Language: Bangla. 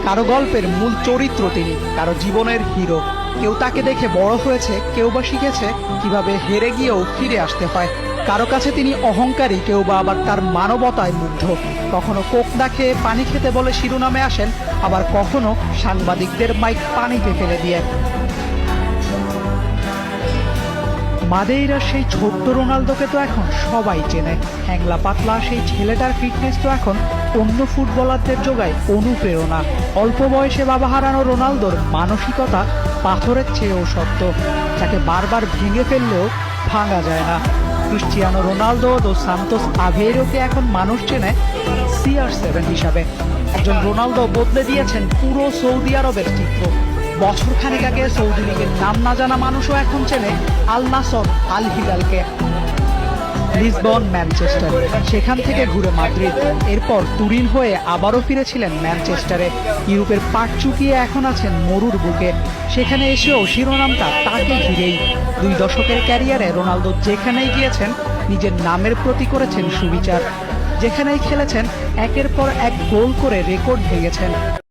কারো গল্পের মূল চরিত্র তিনি, কারো জীবনের হিরো। কেউ তাকে দেখে বড় হয়েছে, কেউ বা শিখেছে কিভাবে হেরে গিয়েও ফিরে আসতে হয়। কারো কাছে তিনি অহংকারী, কেউ বা আবার তার মানবতায় মুগ্ধ। কখনো কোকড়া খেয়ে পানি খেতে বলে শিরোনামে আসেন, আবার কখনো সাংবাদিকদের মাইক পানিতে ফেলে দিয়ে। মাদেইরার সেই ছোট্ট রোনালদোকে তো এখন সবাই চেনে। হ্যাংলা পাতলা সেই ছেলেটার ফিটনেস তো এখন অন্য ফুটবলারদের যোগায় অনুপ্রেরণা। অল্প বয়সে বাবা হারানো রোনালদোর মানসিকতা পাথরের চেয়েও শক্ত, যাকে বারবার ভেঙে ফেললেও ভাঙা যায় না। ক্রিস্টিয়ানো রোনালদো দো সান্তোস আভেইরোকে এখন মানুষ চেনে CR7 হিসাবে। একজন রোনালদো বদলে দিয়েছেন পুরো সৌদি আরবের চিত্র। বছর খানেক আগে সৌদি লীগের নাম না জানা মানুষও এখন চেনে আল নাসর, আল হিলালকে। লিসবন, ম্যানচেস্টার, সেখান থেকে ঘুরে মাদ্রিদ, এরপর তুরিন হয়ে আবারও ফিরেছিলেন ম্যানচেস্টারে। ইউরোপের পাট চুকিয়ে এখন আছেন মরুর বুকে। সেখানে এসেও শিরোনামটা তাকে ঘিরেই। 2 দশকের ক্যারিয়ারে রোনালদো যেখানেই গিয়েছেন নিজের নামের প্রতি করেছেন সুবিচার। যেখানেই খেলেছেন একের পর এক গোল করে রেকর্ড ভেঙেছেন।